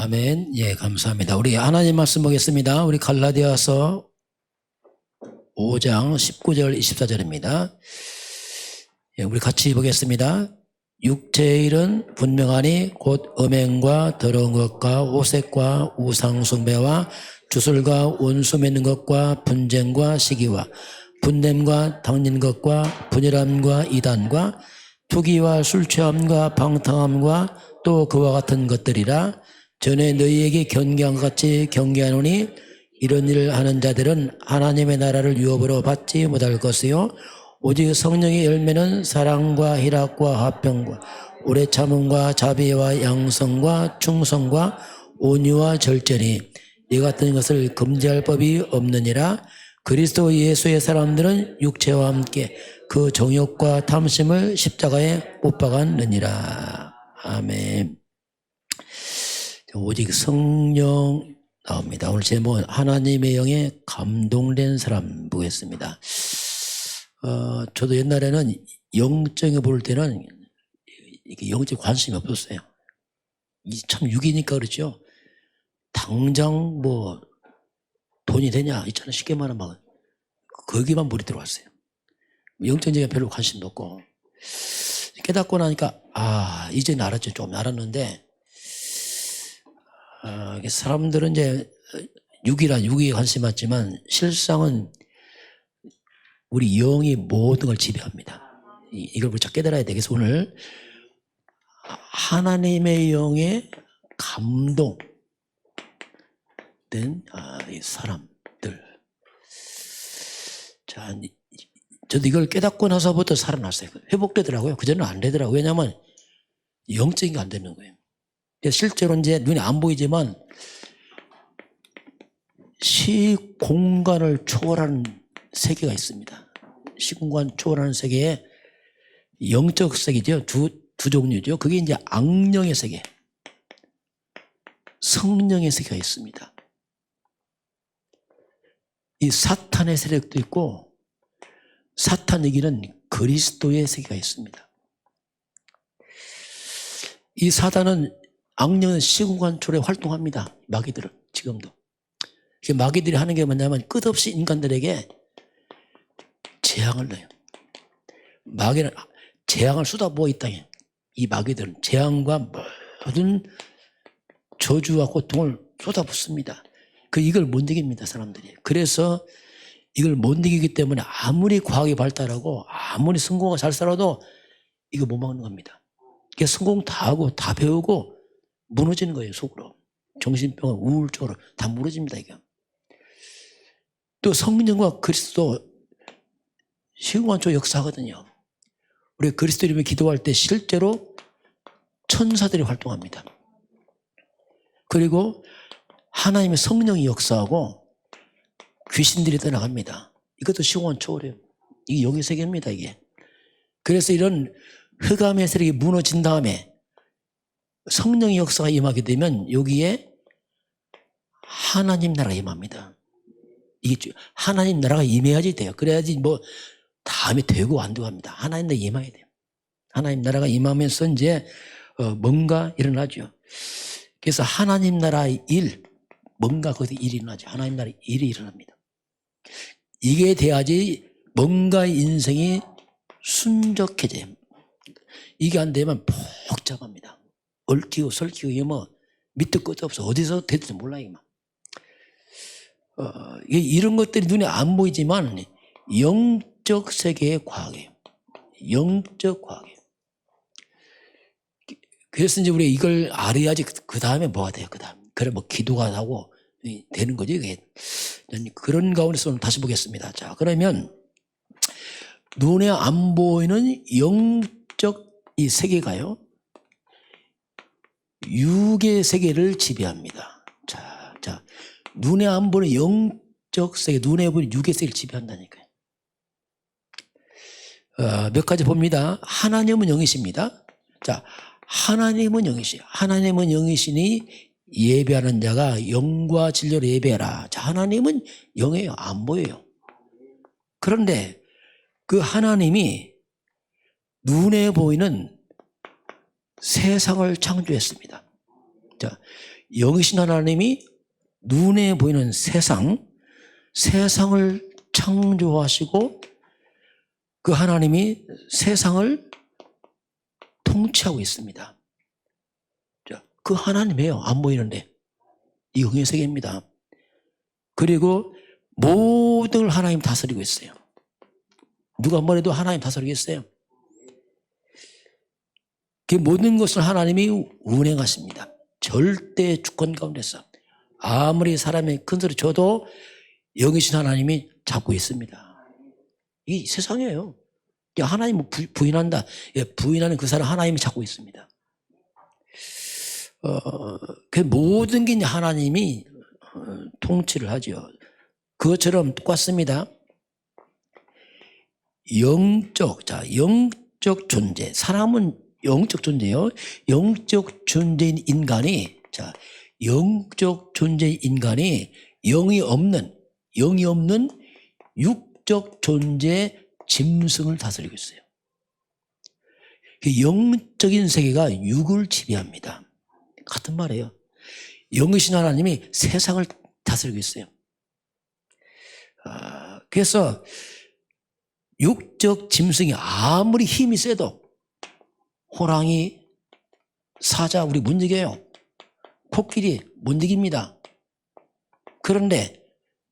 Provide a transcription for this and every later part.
아멘. 예, 감사합니다. 우리 하나님 말씀 보겠습니다. 우리 갈라디아서 5장 19절 24절입니다. 예, 우리 같이 보겠습니다. 육체의 일은 분명하니 곧 음행과 더러운 것과 오색과 우상숭배와 주술과 원수 맺는 것과 분쟁과 시기와 분냄과 당진 것과 분열함과 이단과 투기와 술취함과 방탕함과 또 그와 같은 것들이라. 전에 너희에게 경계한 것 같이 경계하노니 이런 일을 하는 자들은 하나님의 나라를 유업으로 받지 못할 것이요 오직 성령의 열매는 사랑과 희락과 화평과 오래 참음과 자비와 양성과 충성과 온유와 절제니 이 같은 것을 금지할 법이 없느니라. 그리스도 예수의 사람들은 육체와 함께 그 정욕과 탐심을 십자가에 못 박았느니라. 아멘. 오직 성령 나옵니다. 오늘 제목은 하나님의 영에 감동된 사람 보겠습니다. 저도 옛날에는 영적인 볼 때는 이게 영적 관심이 없었어요. 참 육이니까 그렇죠. 당장 뭐 돈이 되냐 있잖아요. 쉽게 말하면 막 거기만 머리 들어왔어요. 영적인 별로 관심도 없고 깨닫고 나니까 이제 알았죠. 좀 알았는데 사람들은 이제 육에 관심 많지만 실상은 우리 영이 모든 걸 지배합니다. 이걸 우리가 깨달아야 되겠어. 오늘 하나님의 영에 감동된 이 사람들. 자, 저도 이걸 깨닫고 나서부터 살아났어요. 회복되더라고요. 그전에는 안 되더라고요. 왜냐하면 영적인 게 안 되는 거예요. 실제로 이제 눈에 안 보이지만 시공간을 초월하는 세계가 있습니다. 시공간 초월하는 세계에 영적 세계죠. 두 종류죠. 그게 이제 악령의 세계, 성령의 세계가 있습니다. 이 사탄의 세력도 있고 사탄 얘기는 그리스도의 세계가 있습니다. 이 사단은 악령은 시공간 초월에 활동합니다. 마귀들은 지금도. 마귀들이 하는 게 뭐냐면 끝없이 인간들에게 재앙을 넣어요. 마귀는 재앙을 쏟아부어 이 땅에. 이 마귀들은 재앙과 모든 저주와 고통을 쏟아붓습니다. 이걸 못 이깁니다, 사람들이. 그래서 이걸 못 이기기 때문에 아무리 과학이 발달하고 아무리 성공을 잘 살아도 이거 못 막는 겁니다. 성공 다 하고 다 배우고 무너지는 거예요, 속으로. 정신병, 우울증으로 다 무너집니다, 이게. 또 성령과 그리스도 시공간초 역사하거든요. 우리 그리스도 이름에 기도할 때 실제로 천사들이 활동합니다. 그리고 하나님의 성령이 역사하고 귀신들이 떠나갑니다. 이것도 시공간 초월이에요. 이게 영의 세계입니다, 이게. 그래서 이런 흑암의 세력이 무너진 다음에 성령의 역사가 임하게 되면 여기에 하나님 나라가 임합니다. 이게 하나님 나라가 임해야지 돼요. 그래야지 뭐 다음에 되고 안 되고 합니다. 하나님 나라가 임해야 돼요. 하나님 나라가 임하면서 이제 뭔가 일어나죠. 그래서 하나님 나라의 일, 뭔가 거기서 일이 일어나죠. 하나님 나라의 일이 일어납니다. 이게 돼야지 뭔가 인생이 순적해져요. 이게 안 되면 복잡합니다. 얽히고 설키고 이게 뭐 밑도 끝도 없어. 어디서 될지 몰라 이게 막. 이런 것들이 눈에 안 보이지만 영적 세계의 과학이에요. 영적 과학이에요. 그래서 이제 우리가 이걸 알아야지 그 다음에 뭐가 돼요. 그 다음. 그래 뭐 기도가 하고 되는 거죠. 이게. 그런 가운데서 오늘 다시 보겠습니다. 자, 그러면 눈에 안 보이는 영적 이 세계가요. 육의 세계를 지배합니다. 자, 눈에 안 보는 영적 세계, 눈에 보이는 육의 세계를 지배한다니까요. 몇 가지 봅니다. 하나님은 영이십니다. 자, 하나님은 영이시. 하나님은 영이시니 예배하는 자가 영과 진리로 예배하라. 자, 하나님은 영이에요. 안 보여요. 그런데 그 하나님이 눈에 보이는 세상을 창조했습니다. 자, 영이신 하나님이 눈에 보이는 세상을 창조하시고 그 하나님이 세상을 통치하고 있습니다. 그 하나님이에요. 안 보이는데. 이 영의 세계입니다. 그리고 모든 걸 하나님 다스리고 있어요. 누가 뭐래도 하나님 다스리고 있어요. 그 모든 것을 하나님이 운행하십니다. 절대 주권 가운데서 아무리 사람이 큰 소리 쳐도 영이신 하나님이 잡고 있습니다. 이 세상이에요. 하나님 부인한다. 부인하는 그 사람 하나님이 잡고 있습니다. 그 모든 게 이제 하나님이 통치를 하죠. 그것처럼 똑같습니다. 영적 존재. 사람은 영적 존재요. 영적 존재인 인간이, 영적 존재인 인간이 영이 없는 육적 존재 짐승을 다스리고 있어요. 영적인 세계가 육을 지배합니다. 같은 말이에요. 영이신 하나님이 세상을 다스리고 있어요. 그래서 육적 짐승이 아무리 힘이 세도 호랑이, 사자 우리 못 이겨요. 코끼리 못 이깁니다. 그런데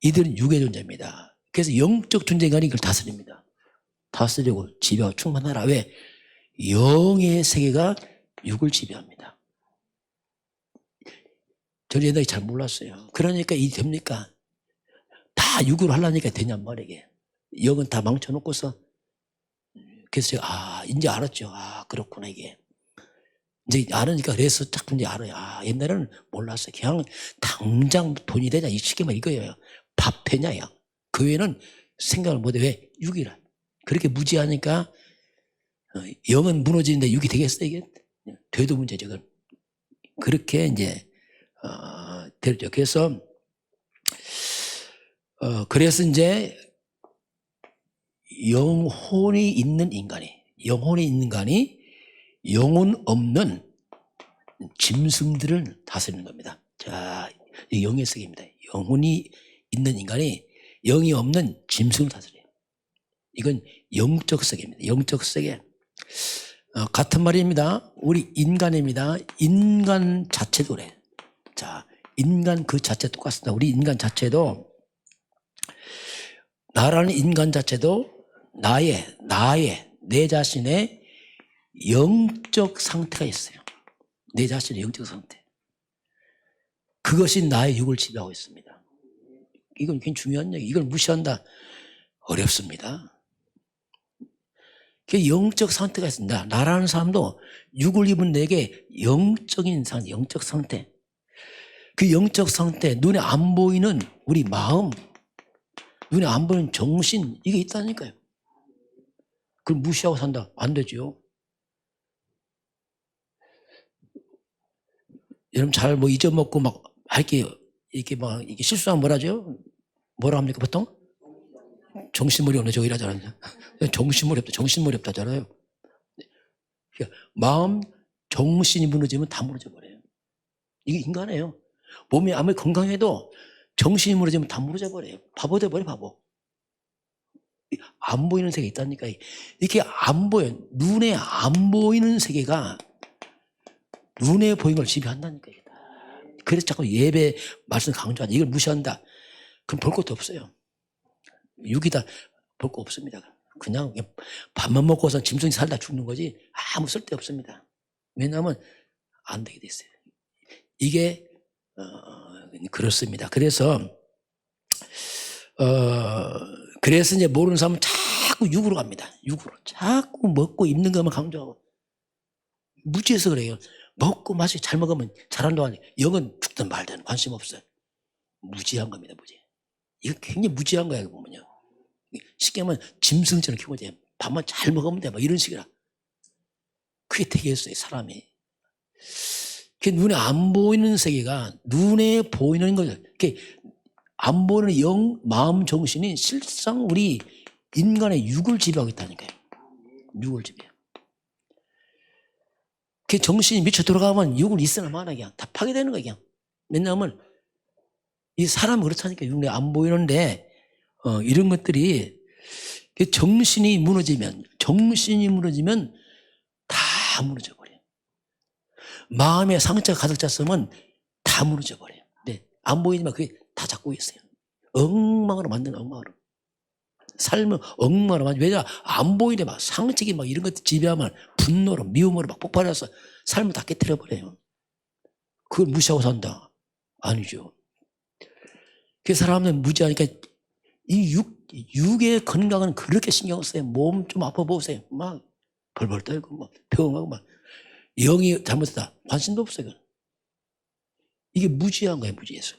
이들은 육의 존재입니다. 그래서 영적 존재가 이걸 다스립니다. 다스리고 지배하고 충만하라. 왜? 영의 세계가 육을 지배합니다. 저는 옛날에 잘 몰랐어요. 그러니까 이 됩니까? 다 육으로 하려니까 되냔 말이게. 영은 다 망쳐놓고서. 그래서 제가 이제 알았죠. 그렇구나 이게. 이제 알으니까 그래서 자꾸 이제 알아요. 옛날에는 몰랐어요. 그냥 당장 돈이 되냐 이 시기만 이거예요. 밥 되냐 야. 그 외에는 생각을 못해. 왜? 육이라. 그렇게 무지하니까 영은 무너지는데 육이 되겠어 이게? 돼도 문제죠. 그건. 그렇게 이제 되죠. 그래서 이제 영혼이 있는 인간이 영혼 없는 짐승들을 다스리는 겁니다. 자, 이 영의 세계입니다. 영혼이 있는 인간이 영이 없는 짐승을 다스려요. 이건 영적 세계입니다. 영적 세계. 같은 말입니다. 우리 인간입니다. 인간 자체도 그래. 자, 인간 그 자체 똑같습니다. 우리 인간 자체도, 나라는 인간 자체도 내 자신의 영적 상태가 있어요. 내 자신의 영적 상태. 그것이 나의 육을 지배하고 있습니다. 이건 굉장히 중요한 얘기. 이걸 무시한다. 어렵습니다. 그 영적 상태가 있습니다. 나라는 사람도 육을 입은 내게 영적인 상태, 영적 상태. 그 영적 상태, 눈에 안 보이는 우리 마음, 눈에 안 보이는 정신, 이게 있다니까요. 그걸 무시하고 산다. 안 되죠. 여러분 잘 잊어먹고 막 할게 이렇게 실수하면 뭐라죠? 뭐라 합니까 보통? 정신머리 없네 저거 이러잖아요. 정신머리 없다잖아요. 마음, 정신이 무너지면 다 무너져 버려요. 이게 인간이에요. 몸이 아무리 건강해도 정신이 무너지면 다 무너져 버려요. 바보 돼버려 바보. 안 보이는 세계 있다니까. 이렇게 안 보여. 눈에 안 보이는 세계가 눈에 보이는 걸 지배한다니까. 그래서 자꾸 예배 말씀 강조한다. 이걸 무시한다. 그럼 볼 것도 없어요. 육이다. 볼 거 없습니다. 그냥 밥만 먹고서 짐승이 살다 죽는 거지 아무 쓸데 없습니다. 왜냐하면 안 되게 돼 있어요. 이게 그렇습니다. 그래서 이제 모르는 사람은 자꾸 육으로 갑니다. 육으로 자꾸 먹고 입는 것만 강조하고 무지해서 그래요. 먹고 마시고 잘 먹으면 잘한다고 하니 영은 죽든 말든 관심 없어요. 무지한 겁니다. 무지. 이거 굉장히 무지한 거예요. 보면요. 쉽게 하면 짐승처럼 키우고 이제 밥만 잘 먹으면 돼. 이런 식이라. 그게 되겠어요. 사람이. 눈에 안 보이는 세계가 눈에 보이는 거죠. 안 보이는 영, 마음, 정신이 실상 우리 인간의 육을 지배하고 있다니까요. 육을 지배해요. 정신이 미쳐 들어가면 육을 있으나 마나 그냥 다 파괴되는 거예요. 그냥. 왜냐하면 이 사람은 그렇다니까. 눈에 안 보이는데 이런 것들이 정신이 무너지면 다 무너져 버려요. 마음에 상처가 가득 찼으면 다 무너져 버려요. 네, 안 보이지만 그게 다 잡고 있어요. 엉망으로 만드는 엉망으로. 삶은 엉망으로 만들어. 왜냐, 안 보이는데 막 상처기 막 이런 것들 지배하면 분노로 미움으로 막 폭발해서 삶을 다 깨뜨려 버려요. 그걸 무시하고 산다? 아니죠. 그 사람은 무지하니까 이 육의 건강은 그렇게 신경 써요. 몸 좀 아파 보세요. 막 벌벌 떨고 막 병하고 막 영이 잘못했다. 관심도 없어요. 이게 무지한 거예요. 무지해서.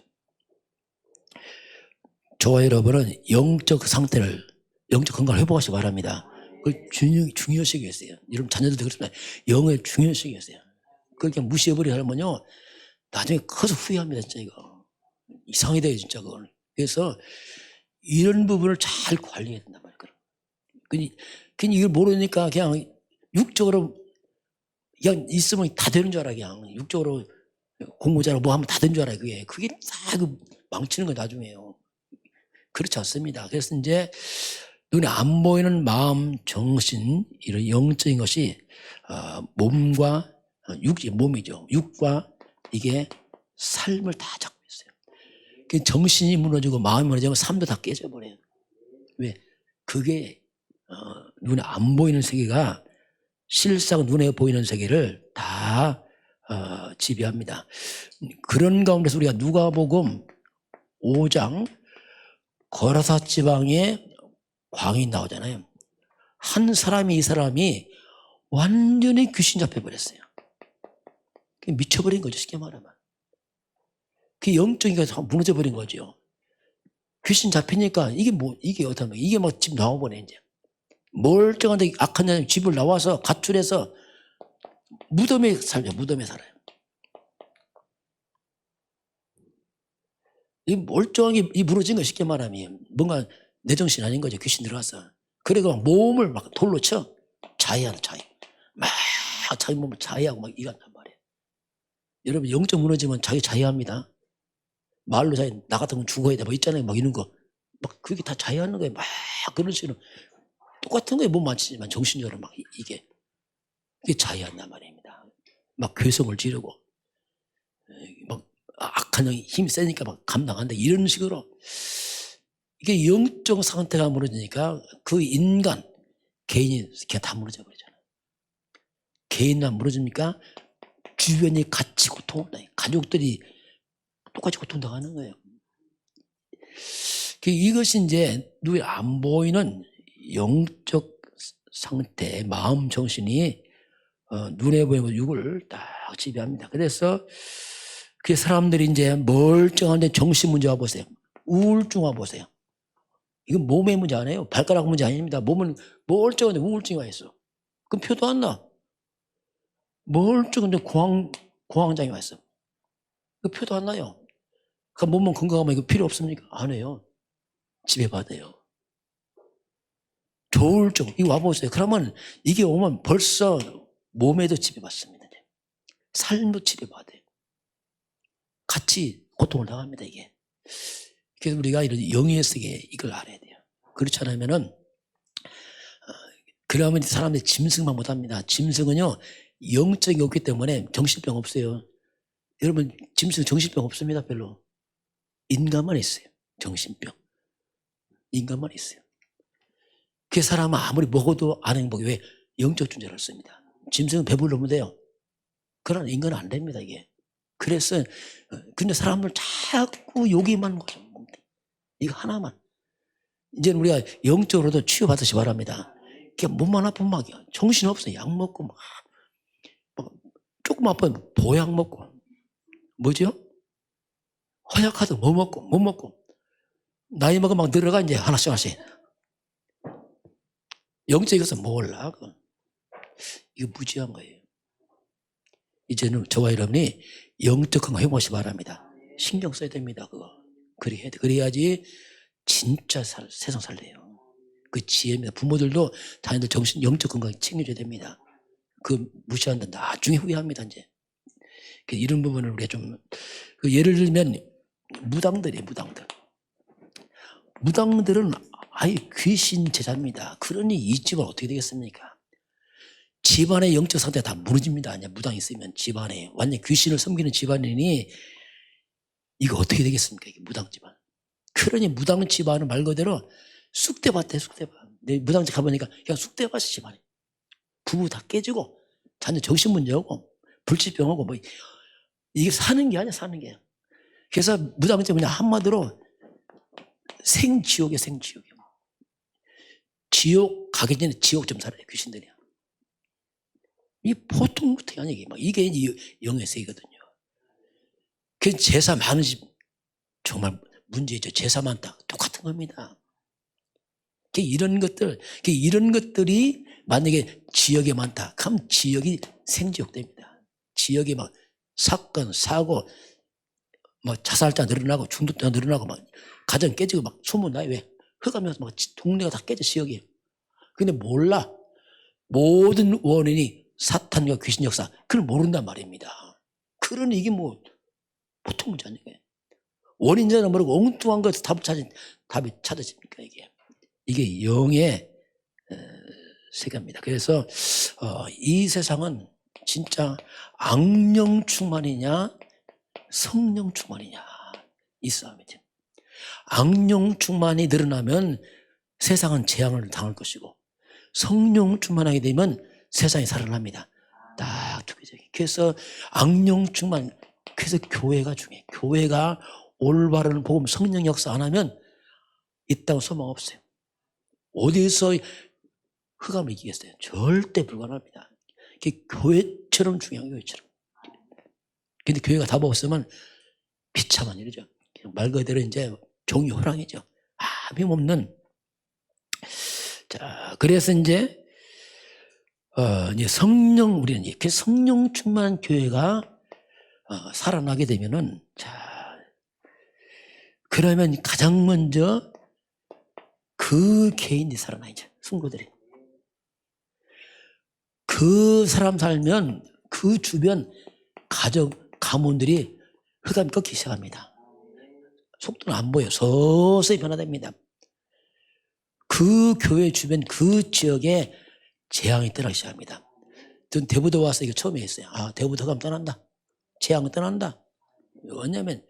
저와 여러분은 영적 상태를, 영적 건강을 회복하시기 바랍니다. 그걸 중요시하게 했어요. 여러분 자녀들도 그렇습니다. 영을 중요시하게 했어요. 그걸 그냥 무시해버리면요 나중에 커서 후회합니다. 진짜 이거. 이상이 돼요. 진짜 그걸. 그래서 이런 부분을 잘 관리해야 된단 말이에요. 그냥 이걸 모르니까 그냥 육적으로 그냥 있으면 다 되는 줄 알아. 그냥 육적으로 공부 잘하고 뭐 하면 다 되는 줄 알아요. 그게 다 망치는 거 나중에요. 그렇지 않습니다. 그래서 이제 눈에 안 보이는 마음, 정신, 이런 영적인 것이 몸과 몸이죠. 육과 이게 삶을 다 잡고 있어요. 정신이 무너지고 마음이 무너지고 삶도 다 깨져버려요. 왜? 그게 눈에 안 보이는 세계가 실상 눈에 보이는 세계를 다 지배합니다. 그런 가운데서 우리가 누가복음 5장 거라사 지방에 광이 나오잖아요. 한 사람이 이 사람이 완전히 귀신 잡혀버렸어요. 미쳐버린 거죠. 쉽게 말하면. 그 영적인 게 무너져버린 거죠. 귀신 잡히니까 이게 어떤 거예요? 이게 막 집 나와버려 이제. 멀쩡한데 악한 자는 집을 나와서 가출해서 무덤에 살죠. 무덤에 살아요. 이 멀쩡하게 이 무너진 거 쉽게 말하면 뭔가 내 정신 아닌 거죠. 귀신 들어가서. 그래서 몸을 막 돌로 쳐. 자해하는 자해. 막 자기 몸을 자해하고 막 이간단 말이에요. 여러분 영적 무너지면 자기 자해합니다. 말로 자해. 나 같으면 죽어야 돼. 뭐 있잖아요. 막 이런 거. 막 그게 다 자해하는 거예요. 막 그런 식으로. 똑같은 거예요. 몸 만지지만 정신적으로 막 이게 자해한단 말입니다. 막 괴성을 지르고 막 악한 영이 힘이 세니까 막 감당한다. 이런 식으로 이게 영적 상태가 무너지니까 그 인간 개인이 그냥 다 무너져 버리잖아요. 개인만 무너집니까? 주변이 같이 고통을 당해요. 가족들이 똑같이 고통당하는 거예요. 이것이 이제 눈에 안 보이는 영적 상태, 마음, 정신이 눈에 보이는 육을 딱 지배합니다. 그래서 그 사람들이 이제 멀쩡한데 정신 문제 와보세요. 우울증 와보세요. 이건 몸의 문제 아니에요. 발가락 문제 아닙니다. 몸은 멀쩡한데 우울증이 와 있어. 그럼 표도 안 나. 멀쩡한데 공황장애 와 있어. 그 표도 안 나요. 그 몸은 건강하면 이거 필요 없습니까? 안 해요. 지배받아요. 조울증 이거 와보세요. 그러면 이게 오면 벌써 몸에도 지배받습니다. 삶도 지배받아요. 같이 고통을 당합니다. 이게. 그래서 우리가 이런 영의 세계 이걸 알아야 돼요. 그렇지 않으면은 그러면 사람들이 짐승만 못합니다. 짐승은요 영적이 없기 때문에 정신병 없어요. 여러분 짐승 정신병 없습니다. 별로. 인간만 있어요. 정신병. 인간만 있어요. 그 사람은 아무리 먹어도 안 행복해. 왜? 영적 존재를 씁니다. 짐승은 배불러면 돼요. 그러나 인간은 안 됩니다. 이게. 그래서 근데 사람을 자꾸 욕이만 거죠. 이거 하나만. 이제는 우리가 영적으로도 치유받으시 바랍니다. 그냥 몸만 아프면 막 정신없어요. 약 먹고 막 조금 아프면 보약 먹고 뭐죠? 허약하도 뭐 먹고 나이 먹으면 막 늘어가 이제 하나씩 영적인 것은 몰라. 이거 무지한 거예요. 이제는 저와 여러분이 영적 건강 회복하시 바랍니다. 신경 써야 됩니다. 그거. 그래야지 진짜 세상 살래요. 그 지혜입니다. 부모들도 자녀들 정신 영적 건강 챙겨줘야 됩니다. 그 무시한다 나중에 후회합니다. 이제 이런 부분을 우리가 좀 그 예를 들면 무당들이에요. 무당들은 아예 귀신 제자입니다. 그러니 이 집은 어떻게 되겠습니까? 집안의 영적 상태가 다 무너집니다. 아니야, 무당이 있으면 집안에 완전 귀신을 섬기는 집안이니 이거 어떻게 되겠습니까? 이게 무당 집안. 그러니 무당 집안은 말 그대로 쑥대밭에 쑥대밭. 내 무당집 가보니까 그냥 쑥대밭이 집안이. 부부 다 깨지고 자녀 정신문제하고 불치병하고 뭐 이게 사는 게 아니야, 사는 게. 그래서 무당집은 그냥 한마디로 생지옥이야, 생지옥이야. 지옥 가기 전에 지옥 좀 살아요, 귀신들이야. 이 보통 아니야, 이게 영의 세계거든요. 그 제사 많은 집 정말 문제죠. 제사 많다, 똑같은 겁니다. 이런 것들이 만약에 지역에 많다, 그럼 지역이 생지옥 됩니다. 지역에 막 사건, 사고, 막 자살자 늘어나고 중독자 늘어나고 막 가정 깨지고 막 소문나요. 왜? 흑하면서 막 동네가 다 깨져, 지역이. 근데 몰라. 모든 원인이 사탄과 귀신 역사, 그걸 모른단 말입니다. 그러니 이게 뭐 보통 문제 아니에요. 원인자는 모르고 엉뚱한 것에서 답이 찾아집니까? 이게 영의 세계입니다. 그래서 이 세상은 진짜 악령 충만이냐 성령 충만이냐 이 싸움이죠. 악령 충만이 늘어나면 세상은 재앙을 당할 것이고 성령 충만하게 되면 세상이 살아납니다. 딱 두 개죠. 그래서 악령 충만, 그래서 교회가 중요해요. 교회가 올바른 복음 성령 역사 안 하면 이 땅 소망 없어요. 어디서 흑암을 이기겠어요? 절대 불가능합니다. 교회처럼 중요한 교회처럼. 근데 교회가 답 없으면 비참한 일이죠. 말 그대로 이제 종이 호랑이죠. 아무 없는. 자, 그래서 이제 우리는 이렇게 성령 충만한 교회가 살아나게 되면은, 자, 그러면 가장 먼저 그 개인이 살아나야죠. 성도들이. 그 사람 살면 그 주변 가문들이 흑암이 꺾이기 시작합니다. 속도는 안 보여요. 서서히 변화됩니다. 그 교회 주변 그 지역에 재앙이 떠나기 시작합니다. 전 대부도 와서 이거 처음에 했어요. 대부도 흑암 떠난다. 재앙은 떠난다. 왜냐면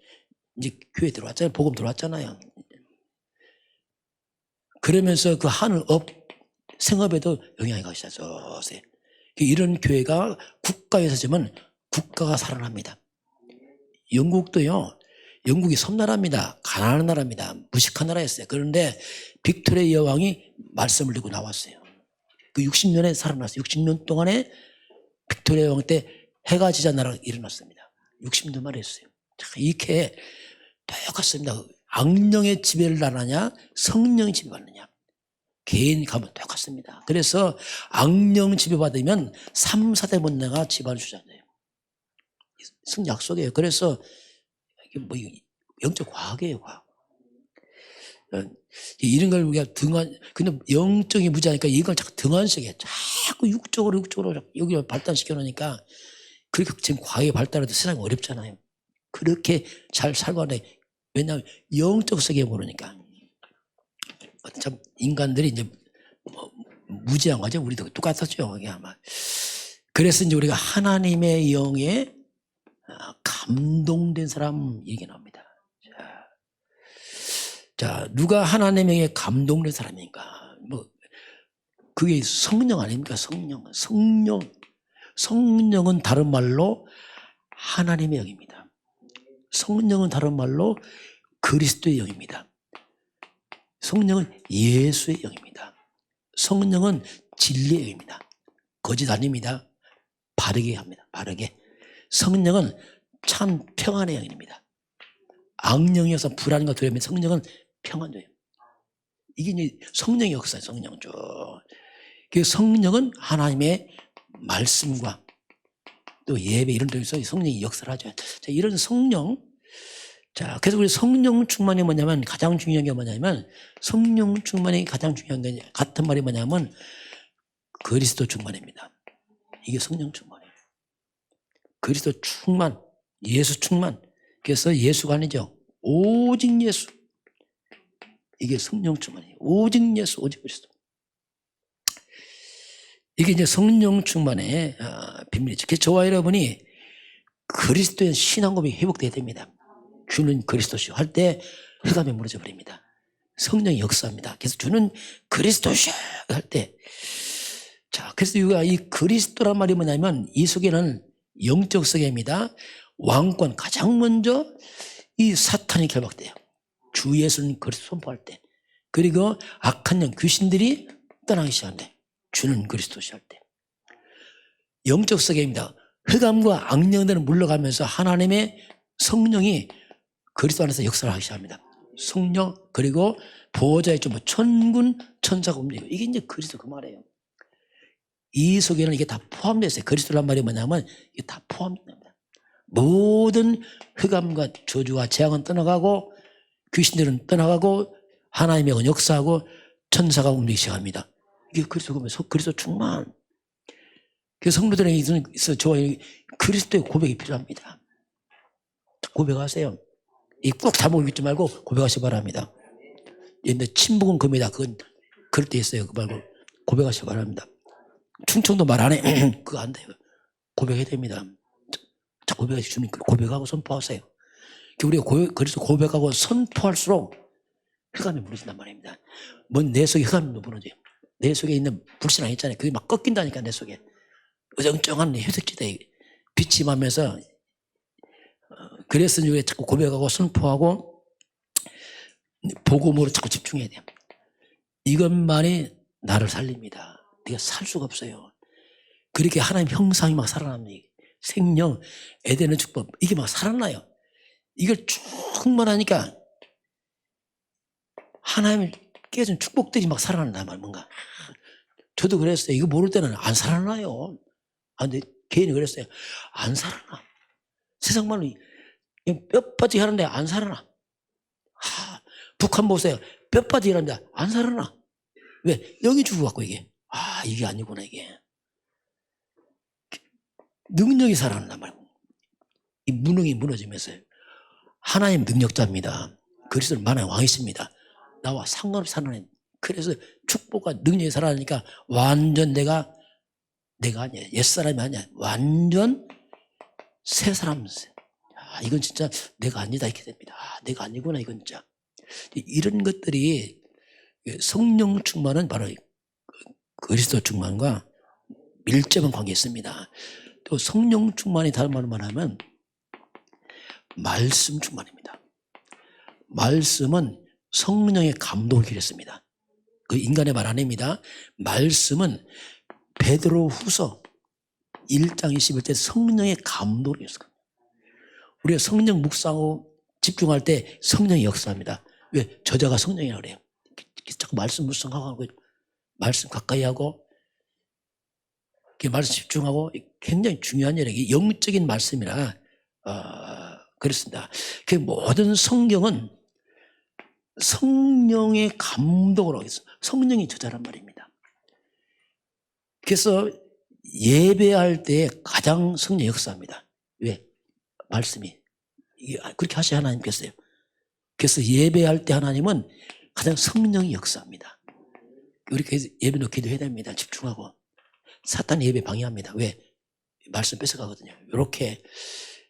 이제 교회 들어왔잖아요. 복음 들어왔잖아요. 그러면서 그 하늘업 생업에도 영향이 가기 시작해서 이런 교회가 국가에서 지면 국가가 살아납니다. 영국도요. 영국이 섬나라입니다. 가난한 나라입니다. 무식한 나라였어요. 그런데 빅토리아 여왕이 말씀을 들고 나왔어요. 그 60년에 살아났어요. 60년 동안에 빅토리아 여왕 때 해가 지자 나라가 일어났습니다. 60년 만에 했어요. 이렇게 똑같습니다. 악령의 지배를 받느냐 성령의 지배받느냐 개인 가면 똑같습니다. 그래서 악령 지배받으면 3, 4대 문제가 집안을 주잖아요. 성 약속이에요. 그래서 이게 뭐 영적 과학이에요, 과학. 이런 걸 우리가 근데 영적이 무지하니까 이걸 자꾸 등한시켜요. 자꾸 육적으로 여기 발달시켜 놓으니까 그렇게 지금 과학이 발달해도 세상이 어렵잖아요. 그렇게 잘 살고 하는데 왜냐하면 영적 세계에 모르니까. 참 인간들이 이제 무지한 거죠. 우리도 똑같았죠. 아마. 그래서 이제 우리가 하나님의 영에 감동된 사람 얘기 나옵니다. 자, 누가 하나님의 영에 감동된 사람인가? 그게 성령 아닙니까? 성령은 다른 말로 하나님의 영입니다. 성령은 다른 말로 그리스도의 영입니다. 성령은 예수의 영입니다. 성령은 진리의 영입니다. 거짓 아닙니다. 바르게 합니다. 바르게. 성령은 참 평안의 영입니다. 악령이어서 불안과 두려움이 성령은 평안돼요. 이게 이제 성령의 역사예요. 성령 쭉. 그 성령은 하나님의 말씀과 또 예배 이런 데서 성령이 역사를 하죠. 자, 이런 성령. 자, 그래서 우리 성령 충만이 뭐냐면 가장 중요한 게 뭐냐면 성령 충만이 가장 중요한 게 같은 말이 뭐냐면 그리스도 충만입니다. 이게 성령 충만이에요. 그리스도 충만, 예수 충만, 그래서 예수가 아니죠. 오직 예수. 이게 성령 충만이에요. 오직 예수, 오직 그리스도. 이게 이제 성령 충만의 비밀이죠. 그래서 저와 여러분이 그리스도의 신앙 고백이 회복돼야 됩니다. 주는 그리스도시오 할 때 흑암이 무너져 버립니다. 성령이 역사합니다. 그래서 주는 그리스도시오 할 때, 자, 그래서 우리가 이 그리스도란 말이 뭐냐면 이 속에는 영적 세계입니다. 왕권 가장 먼저 이 사탄이 결박돼요. 주 예수는 그리스도 선포할 때, 그리고 악한 영 귀신들이 떠나기 시작한대. 주는 그리스도시 할 때. 영적 세계입니다. 흑암과 악령들은 물러가면서 하나님의 성령이 그리스도 안에서 역사를 하기 시작합니다. 성령, 그리고 보호자의 좀 천군 천사가 움직여요. 이게 이제 그리스도 그 말이에요. 이 속에는 이게 다 포함되어 있어요. 그리스도란 말이 뭐냐면 이게 다 포함됩니다. 모든 흑암과 저주와 재앙은 떠나가고 귀신들은 떠나가고 하나님의 영은 역사하고 천사가 움직이기 시작합니다. 이게 그리스도 충만. 그래서 성도들에게 있어서 저와 그리스도의 고백이 필요합니다. 고백하세요. 이 꼭 잘못 믿지 말고 고백하시기 바랍니다. 근데 침묵은 금이다. 그건 그럴 때 있어요. 그 말고 고백하시기 바랍니다. 충청도 말 안 해. 그거 안 돼요. 고백해야 됩니다. 자, 고백하시면 고백하고 선포하세요. 우리가 그래서 고백하고 선포할수록 흑암이 무너진단 말입니다. 뭔 내 속에 흑암이 무너져요. 내 속에 있는 불신앙 있잖아요. 그게 막 꺾인다니까, 내 속에. 어정쩡한 회색지대에 빛이 나면서, 그래서 우리가 자꾸 고백하고 선포하고 복음으로 자꾸 집중해야 돼요. 이것만이 나를 살립니다. 네가 살 수가 없어요. 그렇게 하나님 형상이 막 살아납니다. 생명, 에덴의 축복, 이게 막 살아나요. 이걸 충만하니까 하나님을 깨준 축복들이 막 살아난단 말이야, 뭔가. 저도 그랬어요. 이거 모를 때는 안 살아나요. 근데 개인이 그랬어요. 안 살아나. 세상 말로 뼈빠지게 하는데 안 살아나. 북한 보세요. 뼈빠지게 하는데 안 살아나. 왜? 영이 죽어갖고 이게. 이게 아니구나, 이게. 능력이 살아난단 말이야. 이 무능이 무너지면서 하나님 능력자입니다. 그리스도는 만왕의 왕이십니다. 나와 상관없이 살아나는. 그래서 축복과 능력이 살아나니까 완전 내가 아니야. 옛사람이 아니야. 완전 새 사람. 이건 진짜 내가 아니다 이렇게 됩니다. 내가 아니구나 이건 진짜. 이런 것들이 성령 충만은 바로 그리스도 충만과 밀접한 관계가 있습니다. 또 성령 충만이 다른 말로 하면 말씀 충만입니다. 말씀은 성령의 감동을 기렸습니다. 그 인간의 말 아닙니다. 말씀은 베드로후서 1장 21절 성령의 감동을 기렸습니다. 우리가 성령 묵상하고 집중할 때 성령이 역사합니다. 왜? 저자가 성령이라고 그래요. 자꾸 말씀 묵상하고 말씀 가까이 하고 말씀 집중하고 굉장히 중요한 일이에요. 영적인 말씀이라 그렇습니다. 그 모든 성경은 성령의 감동으로 하겠습니다. 성령이 저자란 말입니다. 그래서 예배할 때 가장 성령 역사합니다. 왜? 말씀이. 그렇게 하셔야 하나님께서요. 그래서 예배할 때 하나님은 가장 성령이 역사합니다. 우리 예배도 기도해야 됩니다. 집중하고. 사탄이 예배 방해합니다. 왜? 말씀 뺏어가거든요. 이렇게.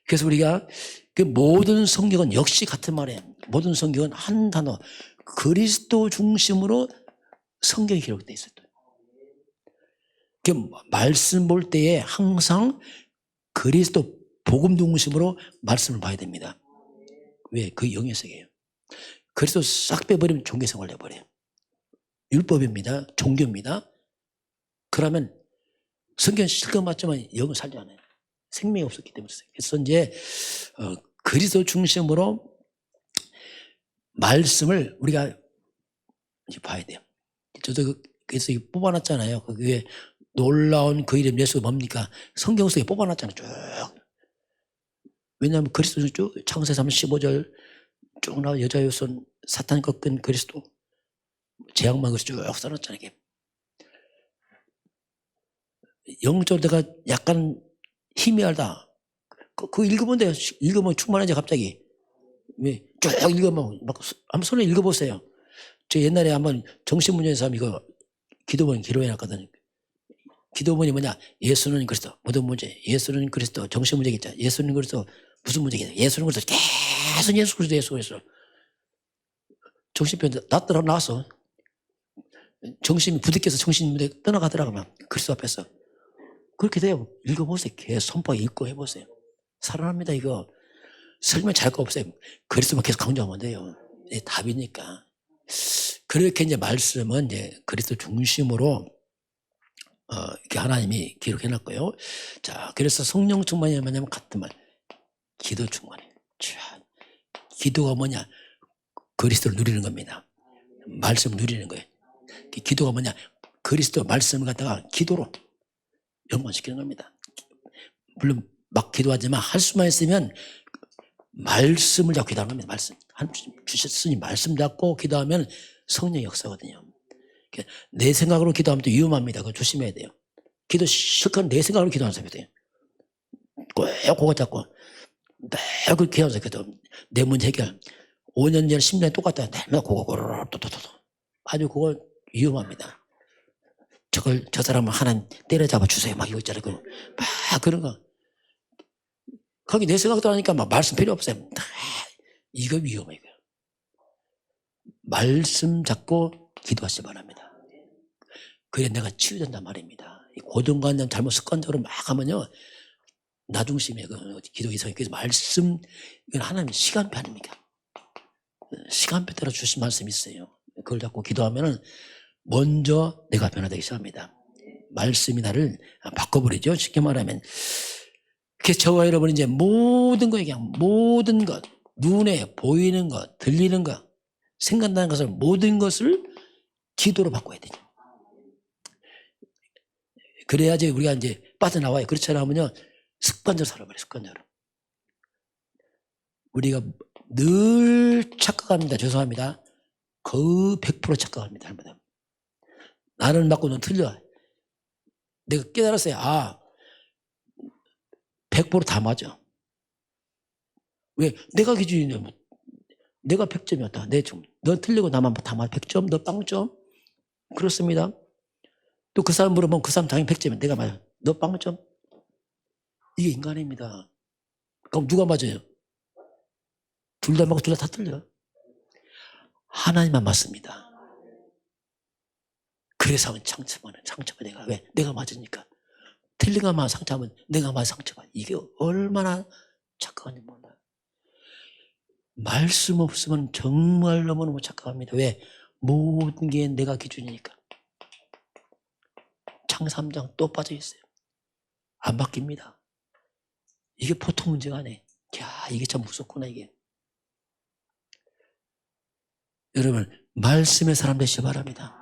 그래서 우리가 그 모든 성경은 역시 같은 말이에요. 모든 성경은 한 단어, 그리스도 중심으로 성경이 기록되어 있어요. 그 말씀 볼 때에 항상 그리스도 복음 중심으로 말씀을 봐야 됩니다. 왜? 그 영의 세계예요. 그리스도 싹 빼버리면 종교생활 해버려요. 율법입니다. 종교입니다. 그러면 성경 실컷 맞지만 영은 살지 않아요. 생명이 없었기 때문에. 그래서 이제 그리스도 중심으로 말씀을 우리가 이제 봐야 돼요. 저도 그래서 뽑아놨잖아요. 그게 놀라운 그 이름 예수가 뭡니까? 성경 속에 뽑아놨잖아요. 쭉. 왜냐하면 그리스도 쭉 창세기 15절 쭉 나와 여자의 손 사탄 꺾은 그리스도 재앙만 그리스도 쭉 써놨잖아요. 이게. 영적으로 내가 약간 희미하다. 그거 읽으면 돼요. 읽으면 충만해져 갑자기. 왜 쭉 읽으면 막 한번 손에 읽어보세요. 저 옛날에 한번 정신문제에서 이거 기도문 기록해놨거든요. 기도문이 뭐냐? 예수는 그리스도. 모든 문제. 예수는 그리스도. 정신 문제겠죠. 예수는 그리스도. 무슨 문제겠죠? 예수는 그리스도. 계속 예수 그리스도 예수 그리스도. 정신병 다 떠나 나왔어. 정신이 부득해서 정신이 떠나가더라고요. 그리스도 앞에서. 그렇게 돼요. 읽어보세요. 계속 손바닥 읽고 해보세요. 살아납니다 이거. 설명 잘 거 없어요. 그리스도만 계속 강조하면 돼요. 답이니까. 그렇게 이제 말씀은 이제 그리스도 중심으로 이렇게 하나님이 기록해놨고요. 자, 그래서 성령 충만이 뭐냐면 같은 말, 기도 충만이에요. 기도가 뭐냐? 그리스도를 누리는 겁니다. 말씀을 누리는 거예요. 기도가 뭐냐? 그리스도 말씀을 갖다가 기도로 연관시키는 겁니다. 물론 막 기도하지만 할 수만 있으면 말씀을 잡고 기도하는 겁니다. 말씀. 주셨으니 말씀 잡고 기도하면 성령의 역사거든요. 내 생각으로 기도하면 또 위험합니다. 그거 조심해야 돼요. 기도 실컷 내 생각으로 기도하는 사람이 돼요. 꼭 그거 잡고 매일 그렇게 하면서 기도. 내 문제 해결. 5년 전, 10년 똑같다. 맨날 그거 또또또. 아주 그거 위험합니다. 저 사람을 하나님 때려잡아 주세요. 막 이거 있잖아요. 막 그런 거. 거기 내 생각도 하니까 막 말씀 필요 없어요. 이거 위험해요. 말씀 잡고 기도하시기 바랍니다. 그래 내가 치유된단 말입니다. 고정관념 잘못 습관적으로 막 하면요. 나 중심의 기도 이상이. 그래서 말씀, 이건 하나님 시간표 아닙니까? 시간표 따라 주신 말씀이 있어요. 그걸 잡고 기도하면은 먼저 내가 변화되기 시작합니다. 말씀이 나를 바꿔버리죠. 쉽게 말하면. 그래서 저와 여러분은 이제 모든 거 얘기하면 모든 것, 눈에 보이는 것, 들리는 것, 생각나는 것을 모든 것을 기도로 바꿔야 되죠. 그래야지 우리가 이제 빠져나와요. 그렇지 않으면요. 습관적으로 살아버려요. 습관적으로. 우리가 늘 착각합니다. 죄송합니다. 거의 100% 착각합니다. 할머니. 나는 맞고 넌 틀려. 내가 깨달았어요. 100%다 맞아. 왜? 내가 기준이냐. 내가 100점이었다. 너 틀리고 나만 다 맞아. 100점, 너 빵점. 그렇습니다. 또 그 사람 물어보면 그 사람 당연히 100점이야. 내가 맞아. 너 빵점. 이게 인간입니다. 그럼 누가 맞아요? 둘 다 맞고 둘 다 틀려. 하나님만 맞습니다. 그래서 상처가 내가. 왜? 내가 맞으니까. 틀린 것만 상처하면 내가 맞아 상처가. 이게 얼마나 착각한지 몰라요. 말씀 없으면 정말 너무너무 착각합니다. 왜? 모든 게 내가 기준이니까. 창세 3장 또 빠져있어요. 안 바뀝니다. 이게 보통 문제가 아니에요. 야, 이게 참 무섭구나 이게. 여러분 말씀의 사람 되시기 바랍니다.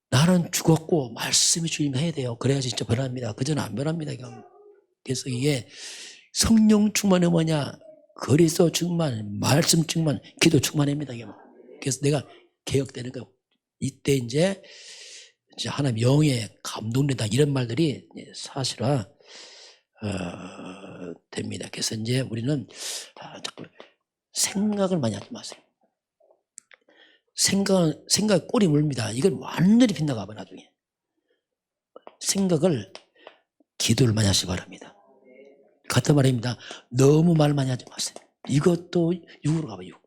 나는 죽었고 말씀이 주님 해야 돼요. 그래야 진짜 변합니다. 그전에 안 변합니다. 그래서 이게 성령 충만이 뭐냐? 그리스도 충만, 말씀 충만, 기도 충만입니다. 그래서 내가 개혁되는 거. 이때 이제 하나님 영의 감동된다 이런 말들이 사실화 됩니다. 그래서 이제 우리는 생각을 많이 하지 마세요. 생각에 꼬리 물립니다. 이건 완전히 빗나가봐 나중에. 생각을 기도를 많이 하시기 바랍니다. 같은 말입니다. 너무 말 많이 하지 마세요. 이것도 육으로 가봐 육.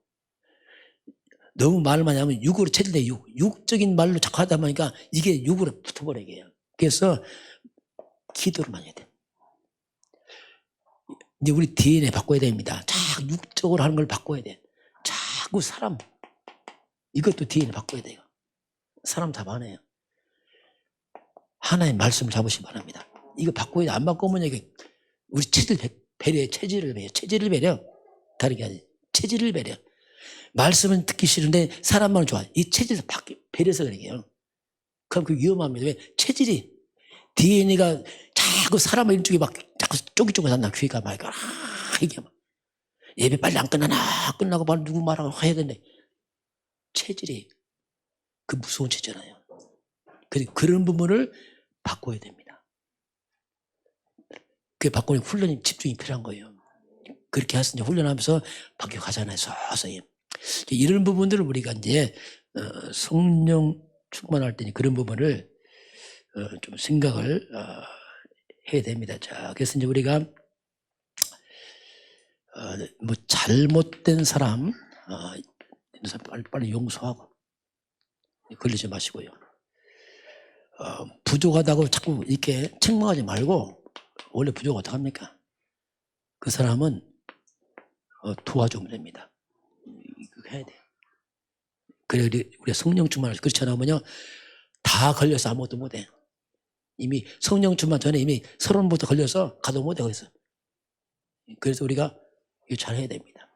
너무 말을 많이 하면 육으로 체질돼 육적인 말로 자꾸 하다 보니까 이게 육으로 붙어버리게요. 그래서 기도를 많이 해야 돼요. 이제 우리 DNA 바꿔야 됩니다. 자꾸 육적으로 하는 걸 바꿔야 돼. 자꾸 사람 이것도 DNA 바꿔야 돼요. 사람 잡아내요. 하나의 말씀을 잡으시기 바랍니다. 이거 바꿔야 돼. 안 바꾸면 이게 우리 체질을 배려. 다르게 하지. 체질을 배려. 말씀은 듣기 싫은데 사람만은 좋아. 이 체질에서 배려서 그래요. 그럼 그 위험합니다. 왜? 체질이 DNA가 자꾸 사람을 일쪽에 막 자꾸 쪼깃쪼깃 한다. 귀가 막 이게 막 예배 빨리 안 끝나나 끝나고 바로 누구 말하고 해야 되는데 체질이 그 무서운 체질이잖아요. 그런 부분을 바꿔야 됩니다. 그게 바꾸는 훈련이 집중이 필요한 거예요. 그렇게 해서 이제 훈련하면서 바뀌어 가잖아요. 서서히. 이런 부분들을 우리가 이제 성령 충만할 때니 그런 부분을 좀 생각을 해야 됩니다. 자, 그래서 이제 우리가 뭐 잘못된 사람 빨리 용서하고 걸리지 마시고요. 부족하다고 자꾸 이렇게 책망하지 말고 원래 부족 어떡합니까? 그 사람은 도와주면 됩니다. 이거 해야 돼. 그래 우리 성령 충만을 그렇지 않으면요 다 걸려서 아무것도 못해. 이미 성령 충만 전에 이미 서론부터 걸려서 가도 못해 거기서. 그래서 우리가 이거 잘 해야 됩니다.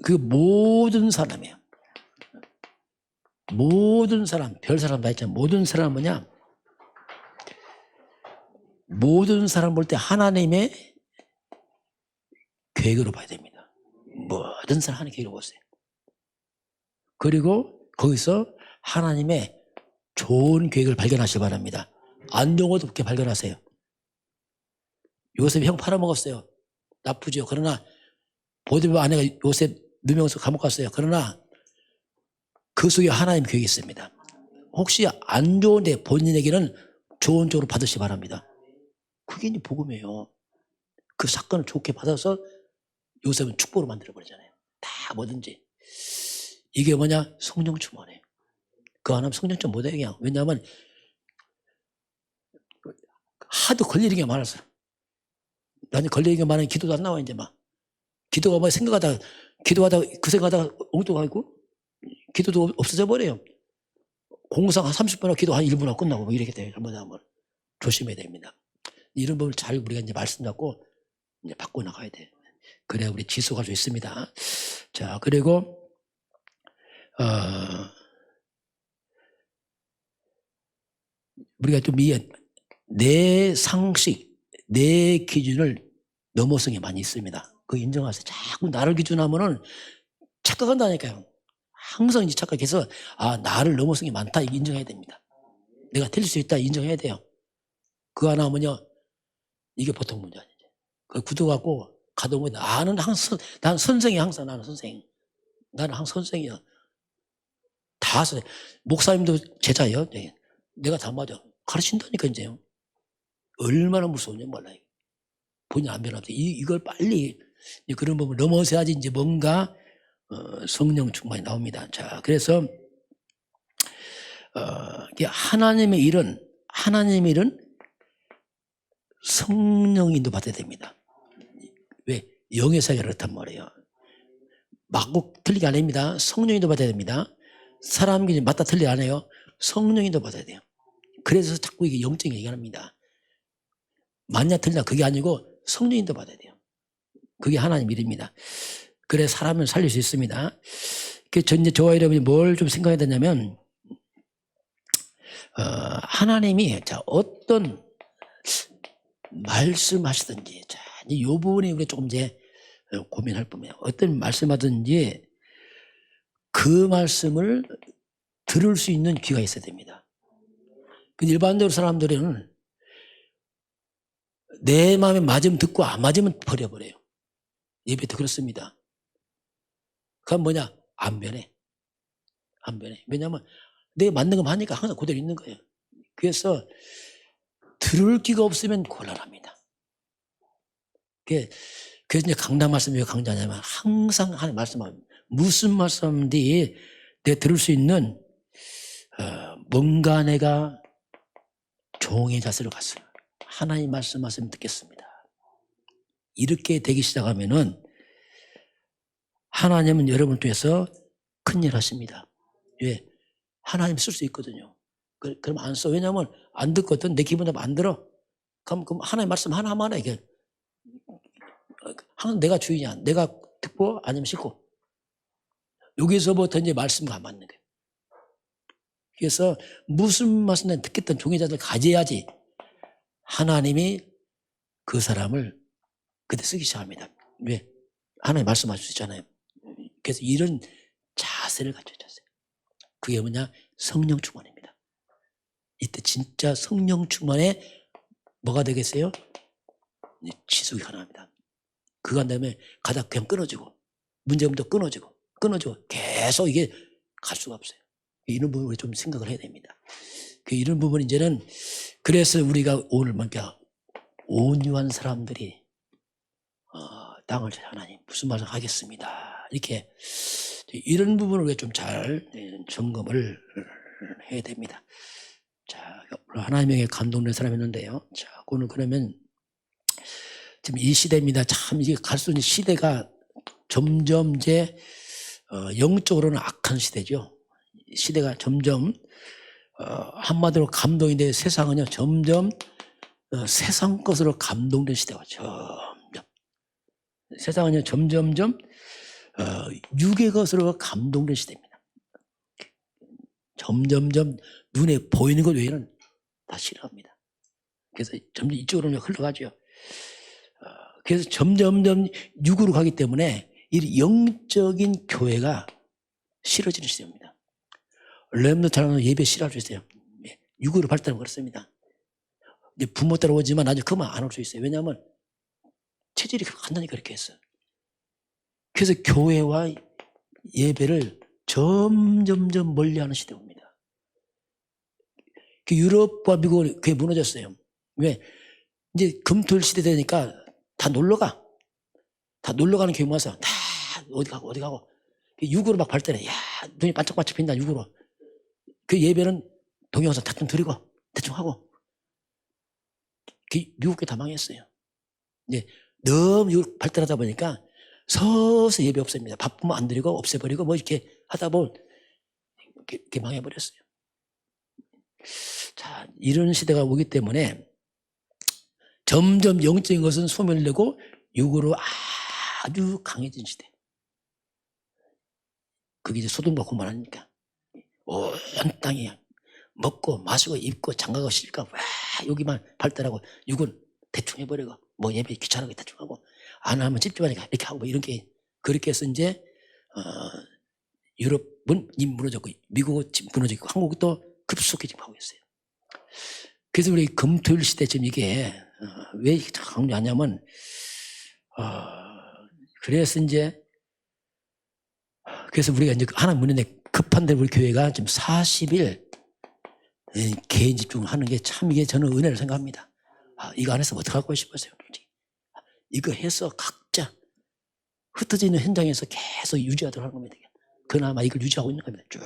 그 모든 사람이에요. 모든 사람, 별 사람 다 있잖아요. 모든 사람은 뭐냐? 모든 사람 볼 때 하나님의 계획으로 봐야 됩니다. 모든 사람 하나님의 계획으로 보세요. 그리고 거기서 하나님의 좋은 계획을 발견하시기 바랍니다. 안 좋은 것도 그렇게 발견하세요. 요셉이 형 팔아먹었어요. 나쁘죠. 그러나 보디발 아내가 요셉 누명해서 감옥 갔어요. 그러나 그 속에 하나님 계획이 있습니다. 혹시 안 좋은데 본인에게는 좋은 쪽으로 받으시기 바랍니다. 그게 이제 복음이에요. 그 사건을 좋게 받아서 요셉은 축복으로 만들어버리잖아요. 다 뭐든지. 이게 뭐냐? 성령 충만이에요. 그거 안 하면 성령 충만 못해요. 그냥. 왜냐하면 하도 걸리는 게 많아서. 나는 걸리는 게 많으면 기도도 안 나와 이제 막. 기도가 뭐 생각하다가 그 생각하다가 엉뚱하고 기도도 없어져 버려요. 공상 한 30분 하고 기도 한 1분 하고 끝나고 뭐 이렇게 돼요. 잘못하면 조심해야 됩니다. 이런 부분을 잘 우리가 이제 말씀 잡고 이제 바꿔 나가야 돼. 그래야 우리 지속할 수 있습니다. 자, 그리고 우리가 좀 내 상식, 내 기준을 넘어선 게 많이 있습니다. 그거 인정하세요. 자꾸 나를 기준하면은 착각한다니까요. 항상 이제 착각해서 나를 넘어선 게 많다 이거 인정해야 됩니다. 내가 틀릴 수 있다 인정해야 돼요. 그거 하나 하면요 이게 보통 문제 아니죠. 그 구두 갖고 가도 나는 항상 난 선생이야. 항상 나는 선생. 나는 항상 선생이야. 다 선생. 목사님도 제자예요. 네. 내가 다 맞아. 가르친다니까 이제요. 얼마나 무서운지 몰라요. 본인 안 변합니다. 이걸 빨리 그런 부분 넘어서야지 이제 뭔가 성령 충만이 나옵니다. 자, 그래서 하나님의 일은 성령 인도받아야 됩니다. 왜? 영의 사회가 그렇단 말이에요. 맞고 틀리게 안 합니다. 성령 인도받아야 됩니다. 사람이 맞다 틀리게 안 해요. 성령 인도받아야 돼요. 그래서 자꾸 이게 영적인 얘기를 합니다. 맞냐 틀리냐 그게 아니고 성령 인도받아야 돼요. 그게 하나님 일입니다. 그래 사람을 살릴 수 있습니다. 저와 여러분이 뭘 좀 생각해야 되냐면 하나님이 어떤 말씀하시든지 이 부분에 우리가 조금 이제 고민할 뿐이에요. 어떤 말씀하든지 그 말씀을 들을 수 있는 귀가 있어야 됩니다. 일반적으로 사람들은 내 마음에 맞으면 듣고 안 맞으면 버려버려요. 예배도 그렇습니다. 그건 뭐냐? 안 변해. 왜냐하면 내가 맞는 거 하니까 항상 그대로 있는 거예요. 그래서 들을 기가 없으면 곤란합니다. 그래서 이제 강단 말씀이 왜 강조하냐면 항상 하는 말씀은 무슨 말씀인지 내가 들을 수 있는 뭔가 내가 종의 자세로 갔어요. 하나님 말씀하시면 듣겠습니다. 이렇게 되기 시작하면은 하나님은 여러분을 통해서 큰일 하십니다. 왜? 하나님 쓸 수 있거든요. 그럼 안 써. 왜냐하면 안 듣거든. 내 기분 나쁘면 안 들어. 그럼 하나님 말씀 하나만 해. 이게. 항상 내가 주인이야. 내가 듣고 아니면 싫고. 여기서부터 이제 말씀과 안 맞는 거예요. 그래서 무슨 말씀을 듣겠다는 종의 자세를 가져야지 하나님이 그 사람을 그때 쓰기 시작합니다. 왜? 하나님 말씀하실 수 있잖아요. 그래서 이런 자세를 가져야죠. 그게 뭐냐? 성령 충만입니다. 이때 진짜 성령 충만에 뭐가 되겠어요? 지속이 가능합니다. 그간 다음에 가다 그냥 끊어지고 문제부터 끊어지고 계속 이게 갈 수가 없어요. 이런 부분을 좀 생각을 해야 됩니다. 이런 부분 이제는 그래서 우리가 오늘 뭔가 온유한 사람들이 땅을 하나님 무슨 말을 하겠습니다. 이렇게 이런 부분을 우리가 좀 잘 점검을 해야 됩니다. 자, 하나님에게 감동된 사람이 있는데요. 자, 오늘 그러면 지금 이 시대입니다. 참 이게 갈수록 시대가 점점 이제 영적으로는 악한 시대죠. 시대가 점점 한마디로 감동인데 세상은요 점점 세상 것으로 감동된 시대가 점점 세상은요 점점점 육의 것으로 감동된 시대입니다. 점점점 눈에 보이는 것 외에는 다 싫어합니다. 그래서 점점 이쪽으로 흘러가죠. 그래서 점점점 육으로 가기 때문에 이 영적인 교회가 싫어지는 시대입니다. 렘넌트는 예배 싫어할 수 있어요. 육으로 발달하면 그렇습니다. 이제 부모 따라오지만 나중에 그만 안 올 수 있어요. 왜냐하면 체질이 간단히 그렇게 했어요. 그래서 교회와 예배를 점점점 멀리하는 시대입니다. 유럽과 미국은 그게 무너졌어요. 왜? 이제 금토일 시대 되니까 다 놀러가. 다 놀러가는 교회 모아서 다 어디 가고. 육으로 막 발달해. 야, 눈이 반짝반짝 핀다, 육으로. 그 예배는 동영상 다 좀 드리고, 대충 하고. 미국 교회 다 망했어요. 이제 너무 육으로 발달하다 보니까 서서 예배 없습니다. 바쁘면 안 드리고, 없애버리고, 뭐 이렇게 하다 보면 이렇게 망해버렸어요. 자, 이런 시대가 오기 때문에 점점 영적인 것은 소멸되고 육으로 아주 강해진 시대. 그게 이제 소돔과 고모라 아닙니까? 온 땅이 먹고 마시고 입고 장가고 쉴까 와 여기만 발달하고 육은 대충 해버리고 뭐 예배 귀찮게 대충 하고 안 하면 찝찝하니까 이렇게 하고 뭐 이런 게 그렇게 해서 이제 유럽은 이미 무너졌고 미국은 지금 무너졌고 한국도 급속히 지금 하고 있어요. 그래서 우리 금토일 시대 지금 이게 왜 강조하냐면 그래서 이제 그래서 우리가 이제 하나님 문에 급한 대로 우리 교회가 지금 40일 개인 집중하는 게 참 이게 저는 은혜를 생각합니다. 이거 안 했으면 어떡하고 싶었어요. 이거 해서 각자 흩어져 있는 현장에서 계속 유지하도록 하는 겁니다. 그나마 이걸 유지하고 있는 겁니다. 쭉.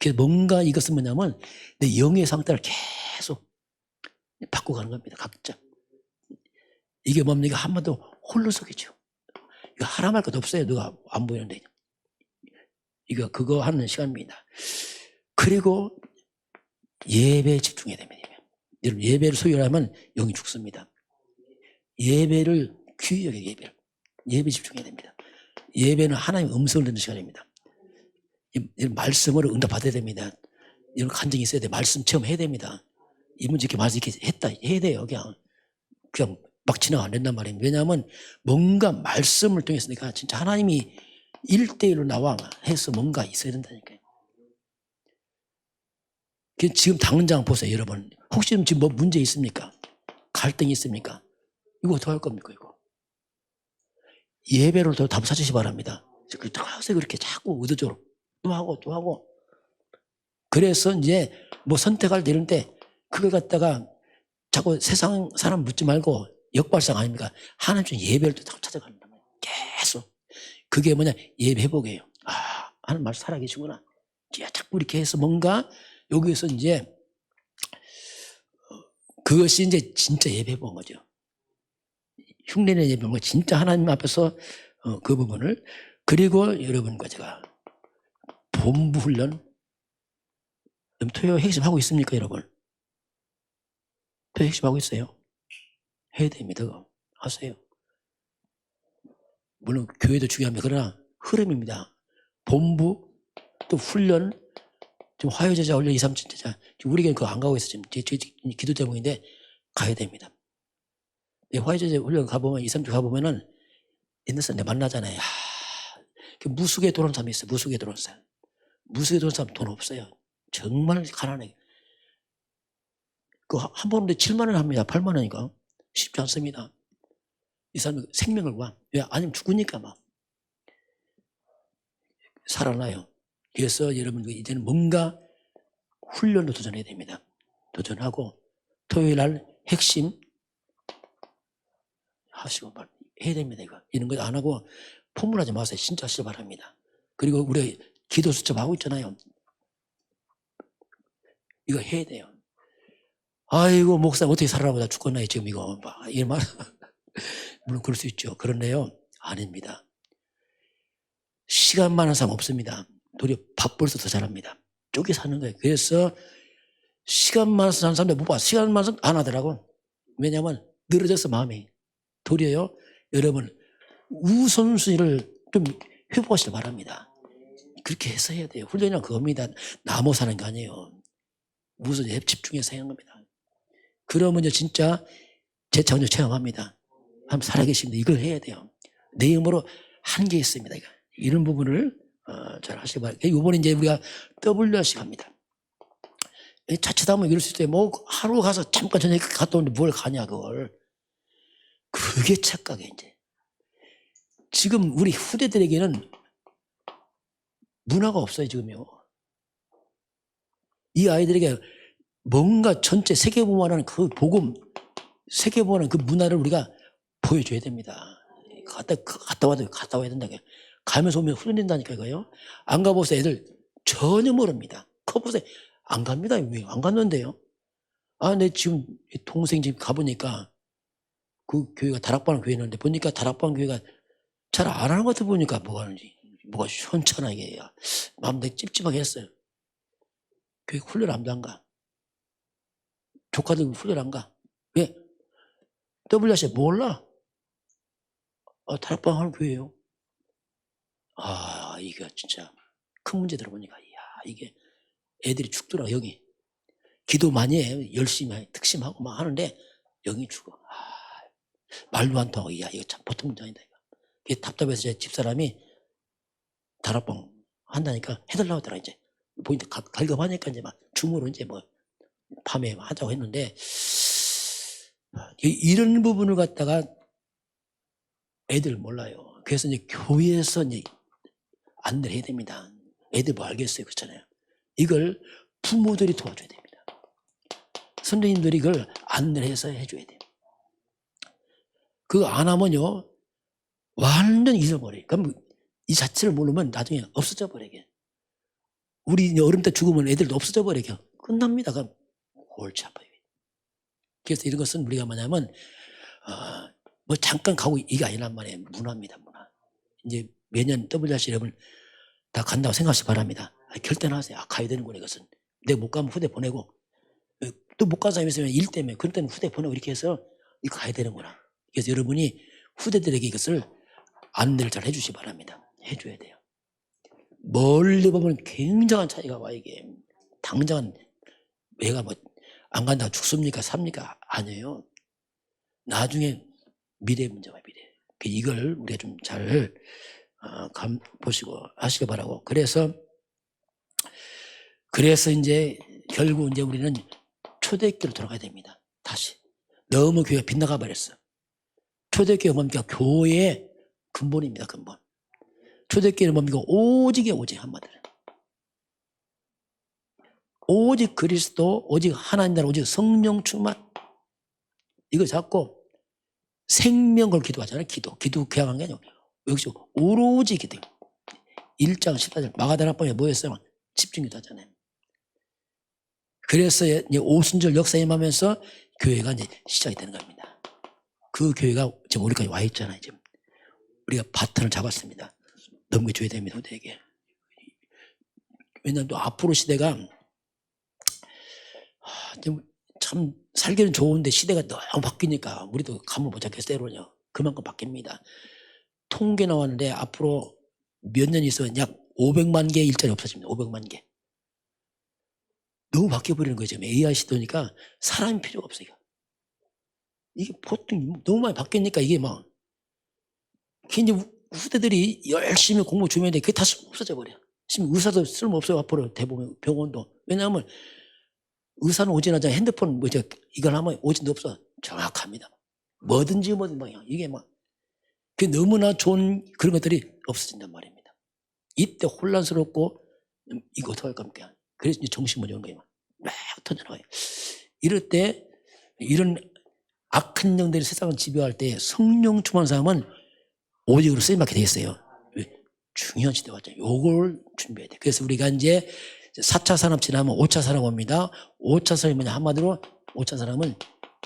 그래서 뭔가 이것은 뭐냐면 내 영의 상태를 계속 바꿔가는 겁니다. 각자. 이게 뭡니까? 한마디로 홀로서기죠. 이거 하라 말 것도 없어요. 누가 안 보이는데. 이거 그거 하는 시간입니다. 그리고 예배에 집중해야 됩니다. 여러분 예배를 소홀하면 영이 죽습니다. 예배를 귀히 여겨 예배 집중해야 됩니다. 예배는 하나님의 음성을 듣는 시간입니다. 말씀으로 응답받아야 됩니다. 이런 간증이 있어야 돼. 말씀 체험해야 됩니다. 이분 이렇게 말씀 이렇게 했다 해야 돼요. 그냥 막 지나가 안 된단 말이에요. 왜냐하면 뭔가 말씀을 통해서니까 진짜 하나님이 1대1로 나와 해서 뭔가 있어야 된다니까요. 지금 당장 보세요, 여러분. 혹시 지금 뭐 문제 있습니까? 갈등이 있습니까? 이거 어떻게 할 겁니까, 이거? 예배로 더 답을 찾으시 바랍니다. 그렇게 자꾸 의도적으로 또 하고. 그래서 이제 뭐 선택할 때 이런 때 그걸 갖다가 자꾸 세상 사람 묻지 말고 역발상 아닙니까? 하나님 중 예배를 또 찾아가는 거예요. 계속. 그게 뭐냐? 예배 회복이에요. 하나님 말씀 살아계시구나. 자꾸 이렇게 해서 뭔가 여기에서 이제 그것이 이제 진짜 예배 회복인 거죠. 흉내내는 예배 회복. 진짜 하나님 앞에서 그 부분을. 그리고 여러분과 제가 본부 훈련 토요 핵심하고 있습니까, 여러분? 토요 핵심하고 있어요? 해야 됩니다. 하세요. 물론 교회도 중요합니다. 그러나 흐름입니다. 본부 또 훈련 지금 화요제자 올려 2, 3주제자 우리가 그거 안 가고 있어 지금 기도 제목인데 가야 됩니다. 화요제자 훈련 가보면 2, 3주 가보면은 옛날 사람 만나잖아요. 무속에 들어온 사람이 있어요. 무속에 들어온 사람. 무속에 들어온 사람 돈 없어요. 정말 가난해. 그 한 번인데 7만 원 합니다. 8만 원이니까 쉽지 않습니다. 이 사람이 생명을 와. 왜? 아니면 죽으니까 막 살아나요. 그래서 여러분 이제는 뭔가 훈련도 도전해야 됩니다. 도전하고 토요일 날 핵심 하시고 해야 됩니다. 이런 거 안 하고 포문하지 마세요. 진짜 하시기 바랍니다. 그리고 우리 기도 수첩 하고 있잖아요. 이거 해야 돼요. 아이고 목사님 어떻게 살아보다 죽겠나요 지금 이거 이런 말 물론 그럴 수 있죠. 그런데요 아닙니다. 시간 많은 사람 없습니다. 도리어 밥벌써 더 잘합니다. 쪼개 사는 거예요. 그래서 시간 많은 사람들 못 봐. 시간 많은 사람 안 하더라고. 왜냐하면 늘어져서 마음이. 도리어요 여러분 우선순위를 좀 회복하시길 바랍니다. 그렇게 해서 해야 돼요. 훈련이란 그겁니다. 나무 사는 거 아니에요. 우선에 집중해서 해야 하는 겁니다. 그러면 진짜 제 차원을 체험합니다. 한번 살아계십니다. 이걸 해야 돼요. 내 힘으로 한 게 있습니다. 이런 부분을 잘 하시기 바랍니다. 이번에 이제 우리가 WRC 갑니다. 자칫하면 이럴 수 있어요. 뭐 하루 가서 잠깐 저녁에 갔다 오는데 뭘 가냐 그걸. 그게 착각이에요. 이제 지금 우리 후대들에게는 문화가 없어요. 지금요. 이 아이들에게 뭔가 전체 세계보고하는 그 복음, 세계보고하는 그 문화를 우리가 보여줘야 됩니다. 갔다 와야 된다. 가면서 오면 훈련된다니까 이거요. 안 가보세요. 애들 전혀 모릅니다. 커보세요. 안 갑니다. 왜 안 갔는데요? 내 지금 동생 집 가보니까 그 교회가 다락방 교회였는데 보니까 다락방 교회가 잘 안 하는 것 같아 보니까 뭐가 하는지 뭐가 시원찮하게 마음대로 찝찝하게 했어요. 교회 훈련 안 가. 조카들 훈련 안 가. 왜? WRC 몰라. 다락방 하는 교회예요. 이게 진짜 큰 문제 들어보니까 이게 애들이 죽더라. 영이 기도 많이 해 열심히 특심하고 막 하는데 영이 죽어. 말도 안 통하고 이거 참 보통 문제 아니다. 이게 답답해서 제 집사람이 다락방 한다니까 해달라고 하더라. 이제 보니까 갈급하니까 이제 막 줌으로 이제 뭐 밤에 하자고 했는데 이런 부분을 갖다가 애들 몰라요. 그래서 이제 교회에서 이제 안내를 해야 됩니다. 애들 뭐 알겠어요. 그렇잖아요. 이걸 부모들이 도와줘야 됩니다. 선생님들이 이걸 안내를 해서 해줘야 돼요. 그거 안 하면요 완전 잊어버려요. 그럼 이 자체를 모르면 나중에 없어져 버리게. 우리 어른 때 죽으면 애들도 없어져 버리게. 끝납니다. 그럼 골치 아파요. 그래서 이런 것은 우리가 뭐냐면 뭐 잠깐 가고 이게 아니란 말이에요. 문화입니다. 문화. 이제 매년 WRC 여러분 다 간다고 생각하시기 바랍니다. 결단하세요. 가야 되는구나 이것은. 내가 못 가면 후대 보내고 또 못 간 사람이 있으면 일 때문에 그럴 때는 후대 보내고 이렇게 해서 이거 가야 되는구나. 그래서 여러분이 후대들에게 이것을 안내를 잘 해주시기 바랍니다. 해줘야 돼요. 멀리 보면 굉장한 차이가 와 이게. 당장은 얘가 뭐 안 간다고 죽습니까? 삽니까? 아니에요. 나중에 미래 문제가 미래. 이걸 우리가 좀 잘 보시고 하시기 바라고. 그래서 이제 결국 이제 우리는 초대교회로 돌아가야 됩니다. 다시. 너무 교회가 빗나가 버렸어. 초대교회가 뭡니까? 교회의 근본입니다. 근본. 초대교회는 뭡니까? 오직이에요. 오직 한마디로. 오직 그리스도, 오직 하나님 나라, 오직 성령 충만. 이거 잡고 생명 걸 기도하잖아요. 기도 그냥 게 아니고 여기서 오로지 기도. 1장 14절 마가다락방에 뭐였어요? 집중기도 하잖아요. 그래서 이제 오순절 역사 임하면서 교회가 이제 시작이 되는 겁니다. 그 교회가 지금 우리까지 와 있잖아요. 지금 우리가 바톤을 잡았습니다. 넘겨줘야 됩니다. 우리에게. 왜냐하면 또 앞으로 시대가 참 살기는 좋은데 시대가 너무 바뀌니까 우리도 감을 못 잡겠어요. 때로는요. 그만큼 바뀝니다. 통계 나왔는데 앞으로 몇 년 있으면 약 500만 개의 일자리 없어집니다. 500만 개. 너무 바뀌어버리는 거죠. AI 시대니까 사람이 필요가 없어요. 이게 보통 너무 많이 바뀌니까 이게 막 이제 후대들이 열심히 공부 주면데 그게 다 없어져 버려. 지금 의사도 쓸모없어요. 앞으로 대부분 병원도. 왜냐하면 의사는 오진하자 핸드폰 이걸 하면 오진도 없어. 정확합니다. 뭐든지 막 이게 막 그 너무나 좋은 그런 것들이 없어진단 말입니다. 이때 혼란스럽고 이거 어떡할 겁니까? 그래서 이제 정신문제 오는 거예요. 막 터져나가요. 이럴 때 이런 악한 영들이 세상을 지배할 때 성령 충만한 사람은 오직으로 쓰임받게 돼 있어요. 중요한 시대 왔죠. 요걸 준비해야 돼. 그래서 우리가 이제 4차 산업 지나면 5차 산업 옵니다. 5차 산업이 뭐냐? 한마디로 5차 산업은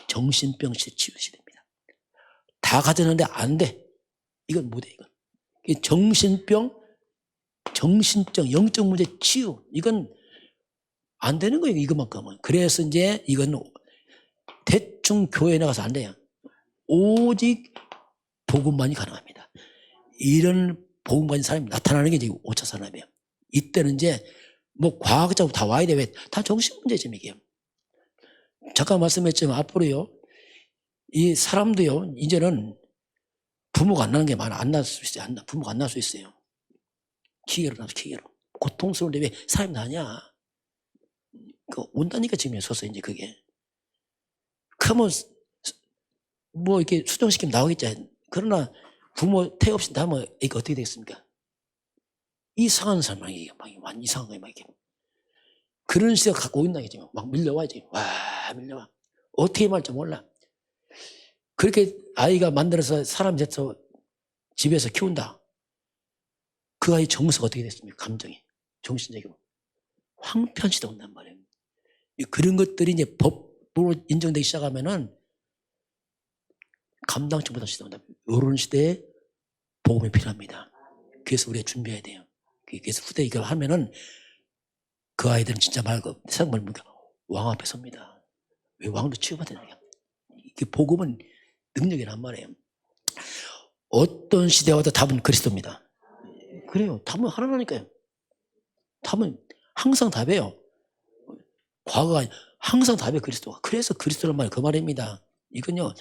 정신병 치유 시대입니다. 다 가졌는데 안 돼. 이건 못해, 이건. 정신병, 정신적, 영적 문제 치유. 이건 안 되는 거예요, 이것만큼은. 그래서 이제 이건 대충 교회에 나가서 안 돼요. 오직 복음만이 가능합니다. 이런 복음 가진 사람이 나타나는 게 이제 5차 산업이에요. 이때는 이제 뭐 과학자도 다 와야 돼. 왜? 다 정신 문제죠, 이게. 잠깐 말씀했지만 앞으로요, 이 사람도요, 이제는 부모가 안 나는 게 많아. 안 날 수 있어요. 부모가 안 날 수 있어요. 기계로 나서 기계로. 고통스러운데 왜 사람이 나냐? 그 온다니까 지금 서서 이제 그게. 그러면 뭐 이렇게 수정시키면 나오겠지. 그러나 부모 태업 없이 나면 이게 어떻게 되겠습니까? 이상한 사람이 막 완전 이상한 거예요. 막 이렇게. 그런 시대가 갖고 온다 이제 막 밀려와야지. 와 밀려와. 어떻게 말할지 몰라. 그렇게 아이가 만들어서 사람 돼서 집에서 키운다. 그 아이 정서가 어떻게 됐습니까? 감정이. 정신적이고. 황폐한 시대가 온단 말이에요. 그런 것들이 이제 법으로 인정되기 시작하면은 감당치 못한 시대가 온다. 이런 시대에 복음이 필요합니다. 그래서 우리가 준비해야 돼요. 그래서 후대 이거 하면은 그 아이들은 진짜 말고 세상 말고 왕 앞에 섭니다. 왜 왕도 치유받아야 되냐. 이게 복음은 능력이란 말이에요. 어떤 시대 와도 답은 그리스도입니다. 그래요. 답은 하나라니까요. 답은 항상 답이에요. 과거가 항상 답이 그리스도가. 그래서 그리스도란 말이 그 말입니다. 이건요.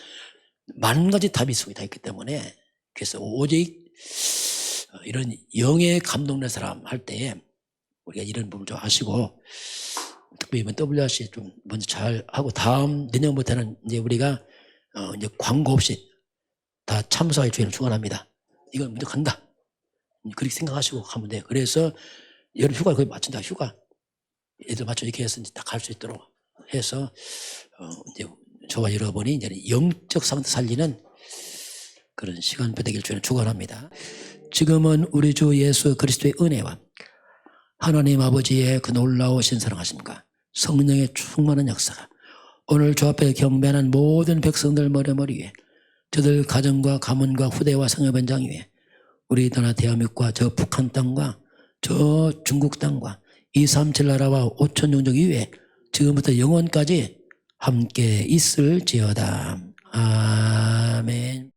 만 가지 답이 속에 다 있기 때문에 그래서 오직 이런 영에 감동된 사람 할 때 우리가 이런 부분 좀 아시고 특별히 이번 WRC 좀 먼저 잘 하고 다음 내년부터는 이제 우리가 이제 광고 없이 다 참석할 주의를 축원합니다. 이건 먼저 간다. 그렇게 생각하시고 가면 돼요. 그래서 여름 휴가를 거의 마친다. 휴가 애들 맞춰 이렇게 해서 이제 다 갈 수 있도록 해서 이제 저와 여러분이 이제 영적 상태 살리는 그런 시간표 되길 주는 축원합니다. 지금은 우리 주 예수 그리스도의 은혜와 하나님 아버지의 그 놀라우신 사랑하심과 성령의 충만한 역사가 오늘 주 앞에 경배하는 모든 백성들 머리 위에 저들 가정과 가문과 후대와 성협 현장 위에 우리 나라 대한민국과 저 북한 땅과 저 중국 땅과 237 나라와 5천 종족 위에 지금부터 영원까지 함께 있을지어다. 아멘.